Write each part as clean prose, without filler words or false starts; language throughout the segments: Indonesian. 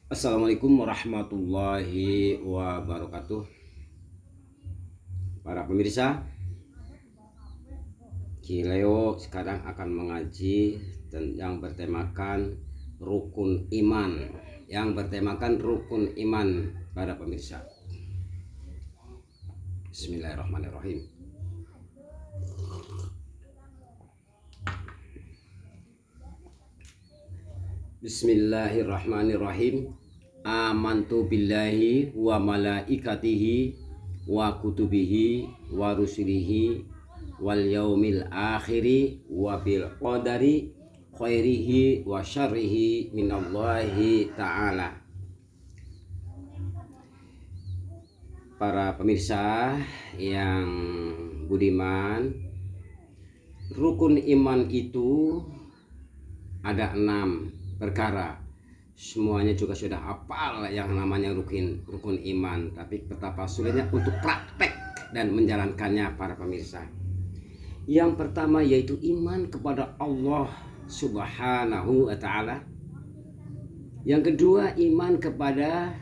Assalamualaikum warahmatullahi wabarakatuh. Para pemirsa, Kileo sekarang akan mengaji yang bertemakan rukun iman. Para pemirsa. Bismillahirrahmanirrahim. Bismillahirrahmanirrahim. Amantu billahi wa malaikatihi wa kutubihi wa rusulihi wal yaumil akhiri wa bil qadari khairihi wa syarrihi minallahi ta'ala. Para pemirsa yang budiman, rukun iman itu ada 6 perkara. Semuanya juga sudah hafal yang namanya rukun iman, tapi betapa sulitnya untuk praktek dan menjalankannya para pemirsa. Yang pertama yaitu iman kepada Allah Subhanahu wa ta'ala. Yang kedua iman kepada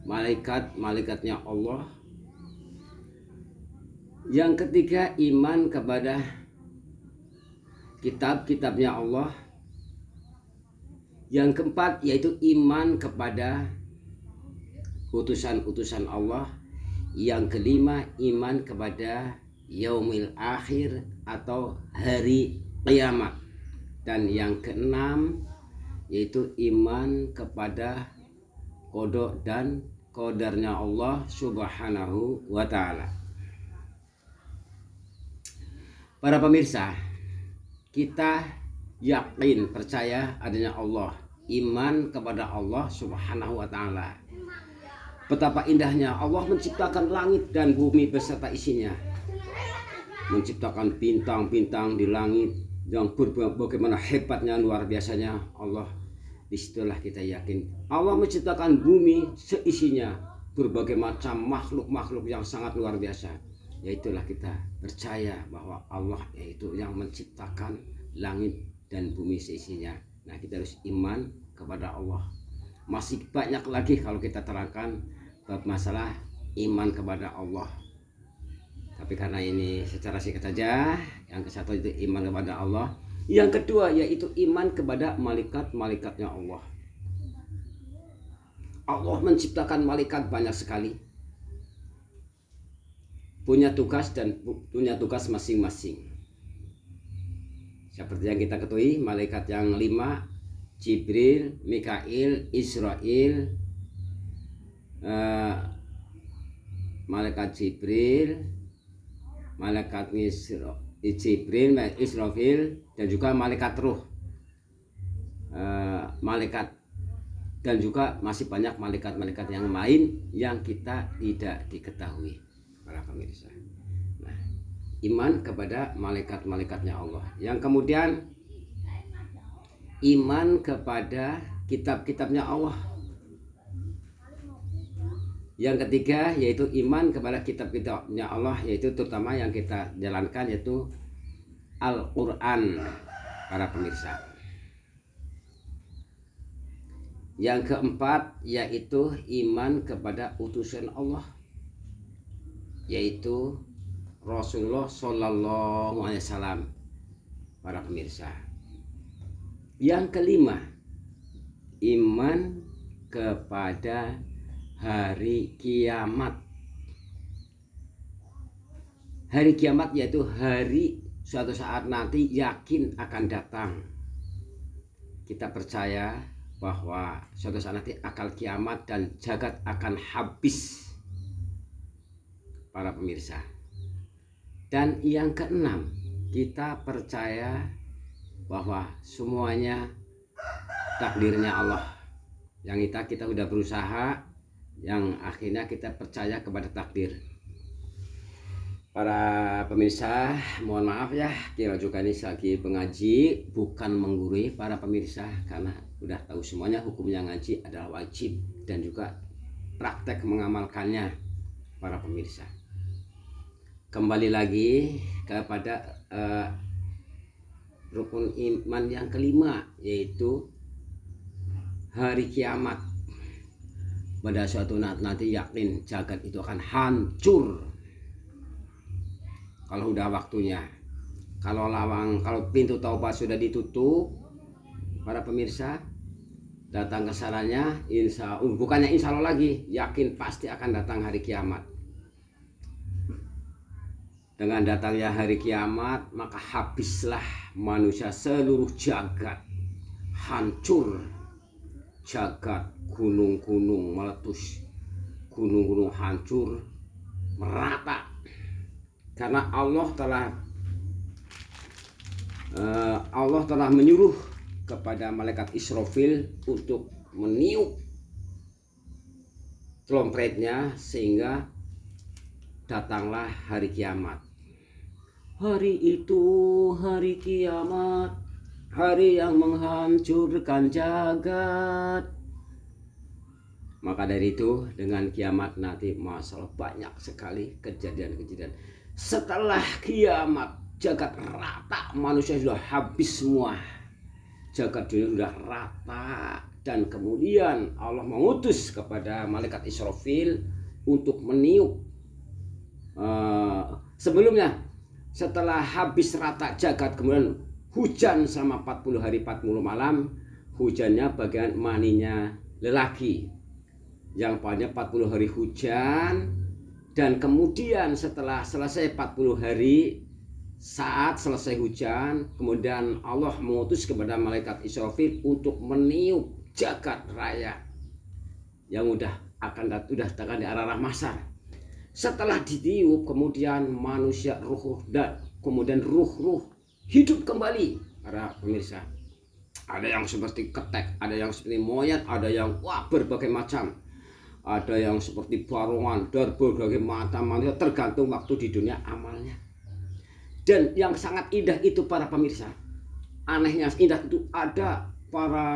malaikat-malaikatnya Allah. Yang ketiga iman kepada kitab-kitabnya Allah. Yang keempat yaitu iman kepada utusan-utusan Allah. Yang kelima iman kepada yaumil akhir atau hari kiamat. Dan yang keenam yaitu iman kepada qada dan qadarnya Allah Subhanahu wa ta'ala. Para pemirsa, kita yakin percaya adanya Allah, iman kepada Allah Subhanahu wa ta'ala. Betapa indahnya Allah menciptakan langit dan bumi beserta isinya, menciptakan bintang-bintang di langit yang bagaimana hebatnya, luar biasanya Allah. Disitulah kita yakin Allah menciptakan bumi seisinya, berbagai macam makhluk-makhluk yang sangat luar biasa. Yaitulah kita percaya bahwa Allah yaitu yang menciptakan langit dan bumi seisinya. Nah, kita harus iman kepada Allah. Masih banyak lagi kalau kita terangkan bab masalah iman kepada Allah. Tapi karena ini secara singkat saja, yang ke satu itu iman kepada Allah. Yang kedua yaitu iman kepada malaikat-malaikatnya Allah. Allah menciptakan malaikat banyak sekali. Punya tugas masing-masing. Seperti yang kita ketahui, malaikat yang 5, Jibril, Mikail, Israel, malaikat Jibril, Israfil, dan juga malaikat ruh, malaikat, dan juga masih banyak malaikat-malaikat yang lain yang kita tidak diketahui, para pemirsa. Iman kepada malaikat-malaikatnya Allah. Yang kemudian iman kepada kitab-kitabnya Allah. Yang ketiga yaitu iman kepada kitab-kitabnya Allah, yaitu terutama yang kita jalankan yaitu Al-Quran, para pemirsa. Yang keempat yaitu iman kepada utusan Allah, yaitu Rasulullah Shallallahu Alaihi Wasallam, para pemirsa. Yang kelima, iman kepada hari kiamat. Hari kiamat yaitu hari suatu saat nanti yakin akan datang. Kita percaya bahwa suatu saat nanti akan kiamat dan jagat akan habis, para pemirsa. Dan yang keenam, kita percaya bahwa semuanya takdirnya Allah. Yang kita sudah berusaha, yang akhirnya kita percaya kepada takdir. Para pemirsa, mohon maaf ya, Kira juga ini lagi pengaji, bukan menggurui para pemirsa, karena udah tahu semuanya hukumnya ngaji adalah wajib dan juga praktek mengamalkannya, para pemirsa. Kembali lagi kepada rukun iman yang kelima, yaitu hari kiamat. pada suatu nanti yakin jagat itu akan hancur kalau udah waktunya. Kalau pintu taubat sudah ditutup, para pemirsa, datang ke sananya, bukannya insya Allah lagi, yakin pasti akan datang hari kiamat. Dengan datangnya hari kiamat, maka habislah manusia, seluruh jagat hancur. Jagat, gunung-gunung meletus, gunung-gunung hancur, merata. Karena Allah telah menyuruh kepada malaikat Israfil untuk meniup trompetnya, sehingga datanglah hari kiamat. Hari itu hari kiamat, hari yang menghancurkan jagat. Maka dari itu, dengan kiamat nanti masalah banyak sekali kejadian-kejadian. Setelah kiamat, jagat rata, manusia sudah habis semua. Jagat dunia sudah rata, dan kemudian Allah mengutus kepada malaikat Israfil untuk meniup. Sebelumnya, setelah habis rata jagat, kemudian hujan selama 40 hari 40 malam. Hujannya bagian maninya lelaki, yang pada 40 hari hujan. Dan kemudian setelah selesai 40 hari, saat selesai hujan, kemudian Allah mengutus kepada malaikat Israfil untuk meniup jagat raya yang udah datang di arah mahsyar. Setelah ditiup, kemudian manusia ruh dan kemudian ruh hidup kembali. Para pemirsa, ada yang seperti ketek, ada yang seperti monyet, ada yang berbagai macam, ada yang seperti barongan, dan berbagai macam manusia, tergantung waktu di dunia amalnya. Dan yang sangat indah itu, para pemirsa, anehnya indah itu, ada para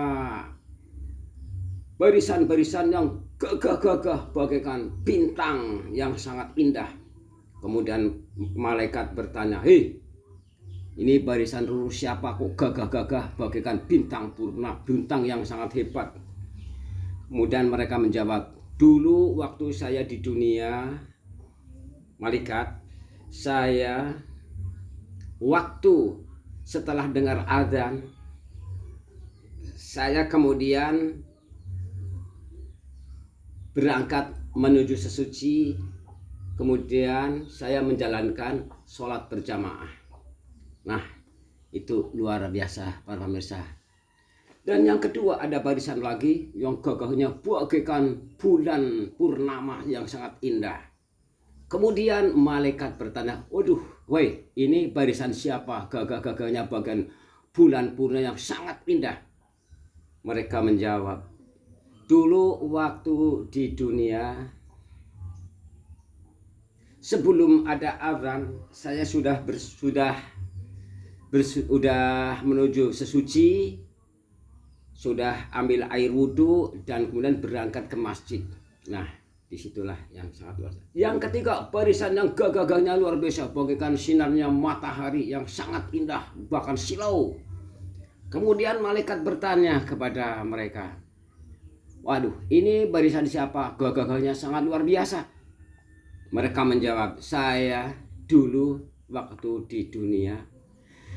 barisan-barisan yang gagah-gagah bagaikan bintang yang sangat indah. Kemudian malaikat bertanya, "Hei, ini barisan lurus siapa kok gagah-gagah bagaikan bintang purna, bintang yang sangat hebat?" Kemudian mereka menjawab, "Dulu waktu saya di dunia, malaikat, saya waktu setelah dengar azan, saya kemudian berangkat menuju sesuci, kemudian saya menjalankan sholat berjamaah." Nah, itu luar biasa, para pemirsa. Dan yang kedua, ada barisan lagi yang gagahnya bagaikan bulan purnama yang sangat indah. Kemudian malaikat bertanya, "Waduh, woi, ini barisan siapa? Gagah-gagahnya bagian bulan purnama yang sangat indah." Mereka menjawab, "Dulu waktu di dunia, sebelum ada azan, saya sudah menuju sesuci, sudah ambil air wudhu, dan kemudian berangkat ke masjid." Nah, disitulah yang sangat luar biasa. Yang ketiga, barisan yang gagah-gagahnya luar biasa, bagaikan sinarnya matahari yang sangat indah, bahkan silau. Kemudian malaikat bertanya kepada mereka, "Waduh, ini barisan siapa? Gagah-gagahnya sangat luar biasa." Mereka menjawab, "Saya dulu waktu di dunia,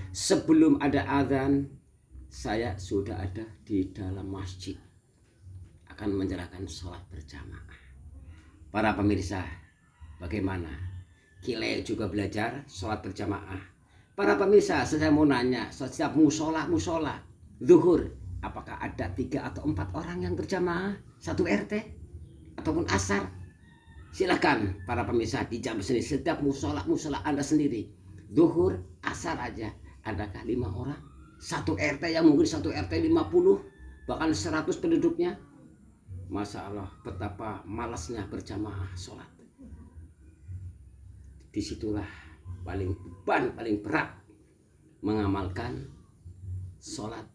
sebelum ada azan, saya sudah ada di dalam masjid, akan menjalankan sholat berjamaah." Para pemirsa, bagaimana? Kile juga belajar sholat berjamaah. Para pemirsa, saya mau nanya, setiap musola zuhur, apakah ada 3 atau 4 orang yang berjamaah satu RT ataupun asar? Silakan para pemirsa dijawab sendiri. Setiap musola Anda sendiri, zuhur, asar aja, adakah 5 orang? Satu RT yang mungkin satu RT 50, bahkan 100 penduduknya. Masya Allah, betapa malasnya berjamaah sholat. Disitulah paling berat mengamalkan sholat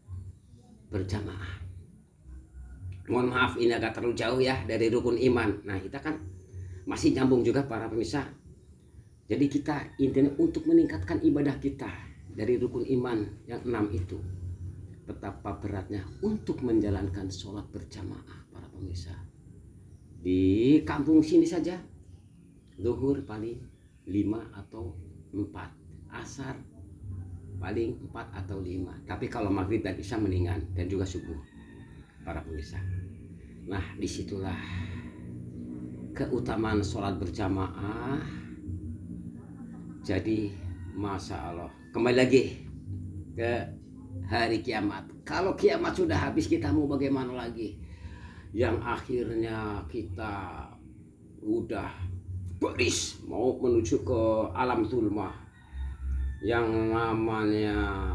berjamaah. Mohon maaf, ini agak terlalu jauh ya dari rukun iman. Nah, kita kan masih nyambung juga, para pemirsa. Jadi kita intinya untuk meningkatkan ibadah kita dari rukun iman yang 6 itu. Betapa beratnya untuk menjalankan sholat berjamaah, para pemirsa. Di kampung sini saja zuhur paling 5 atau 4, asar paling 4 atau 5. Tapi kalau maghrib dan isya mendingan, dan juga subuh para pemirsa. Nah, disitulah keutamaan sholat berjamaah. Jadi masya Allah, kembali lagi ke hari kiamat. Kalau kiamat sudah habis, kita mau bagaimana lagi? Yang akhirnya kita udah beris mau menuju ke alam zulmah, yang namanya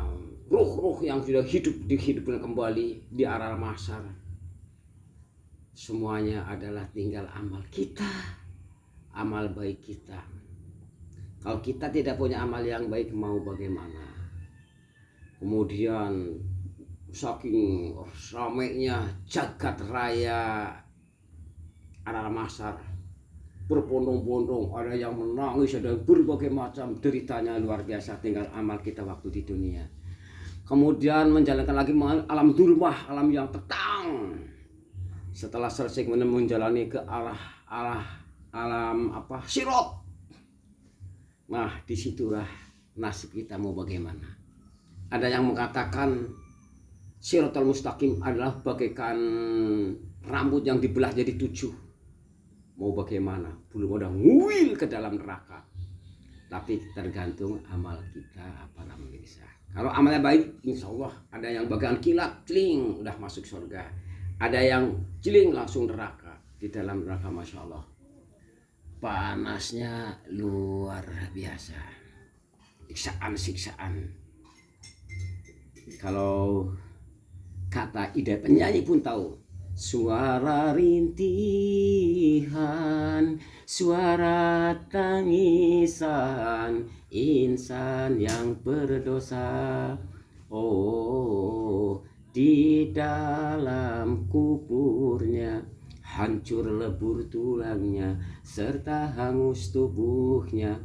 ruh-ruh yang sudah dihidupkan kembali di alam mahsyar. Semuanya adalah tinggal amal kita, amal baik kita. Kalau kita tidak punya amal yang baik, mau bagaimana? Kemudian saking ramainya jagat raya alam mahsyar, berbondong-bondong, ada yang menangis, ada berbagai macam deritanya luar biasa. Tinggal amal kita waktu di dunia. Kemudian menjalankan lagi alam zulmah, alam yang petang. Setelah selesai menjalani ke arah alam sirot. Nah, disitulah nasib kita mau bagaimana. Ada yang mengatakan Siratal Mustaqim adalah bagaikan rambut yang dibelah jadi 7. Mau bagaimana? Belum ada nguil ke dalam neraka. Tapi tergantung amal kita para pemirsa. Kalau amalnya baik, insya Allah ada yang bagian kilat, celing, udah masuk surga. Ada yang celing langsung neraka. Di dalam neraka masya Allah, panasnya luar biasa. Siksaan. Kalau kata Ida penyanyi pun tahu, suara rintihan, suara tangisan insan yang berdosa. Oh, di dalam kuburnya hancur lebur tulangnya serta hangus tubuhnya.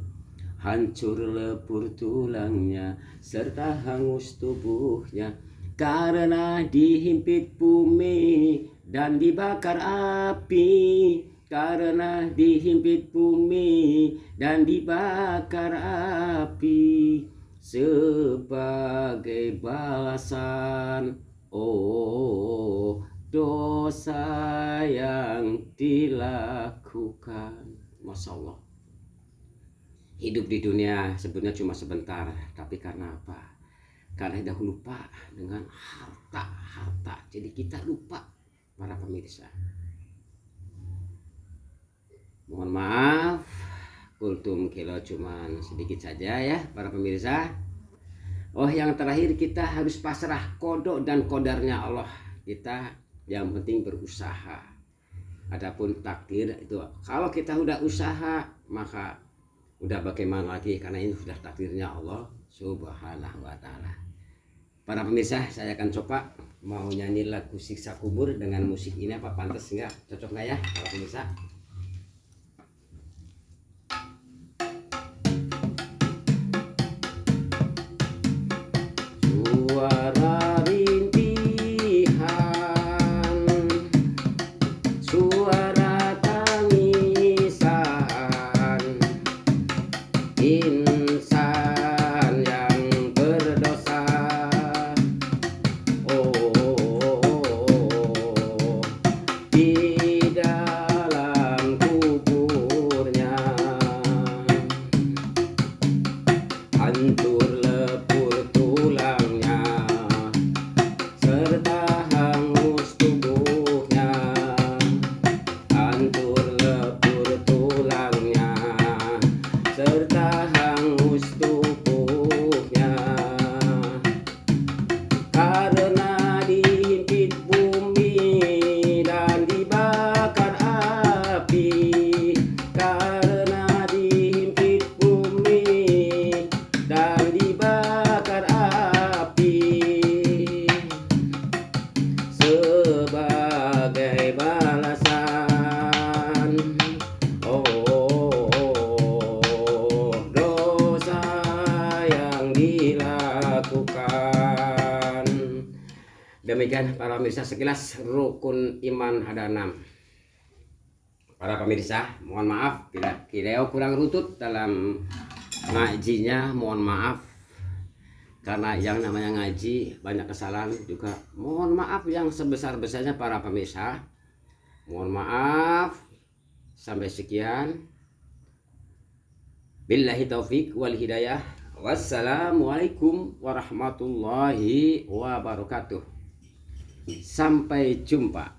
Hancur lebur tulangnya serta hangus tubuhnya, karena dihimpit bumi dan dibakar api. Karena dihimpit bumi dan dibakar api, sebagai balasan dosa yang dilakukan. Masya Allah. Hidup di dunia sebenarnya cuma sebentar, tapi karena apa? Karena dahulu lupa dengan harta. Jadi kita lupa para pemirsa. Mohon maaf, kultum kilo cuman sedikit saja ya para pemirsa. Yang terakhir kita harus pasrah kodok dan kodarnya Allah. Kita yang penting berusaha. Adapun takdir itu, kalau kita udah usaha maka udah bagaimana lagi, karena ini sudah takdirnya Allah Subhanahu wa Ta'ala. Para pemirsa, saya akan coba mau nyanyi lagu Siksa Kubur dengan musik ini, apa pantas enggak? Cocok enggak ya para pemirsa? Suara rintihan, suara tangisan insan yang berdosa. Di dalam kuburnya hancur lebur tulangnya serta hangus tubuhnya. Hancur lebur tulangnya serta hangus tubuhnya, karena dihimpit bumi dan dibakar api. Karena dihimpit bumi dan dibakar api, sebagai balasan dosa yang dilakukan. Demikian para pemirsa, sekilas rukun iman ada 6. para pemirsa, mohon maaf bila Kileo kurang rutut dalam ngajinya, mohon maaf karena yang namanya ngaji banyak kesalahan juga. Mohon maaf yang sebesar-besarnya para pemirsa. Mohon maaf. Sampai sekian. Billahi taufik wal hidayah. Wassalamualaikum warahmatullahi wabarakatuh. Sampai jumpa.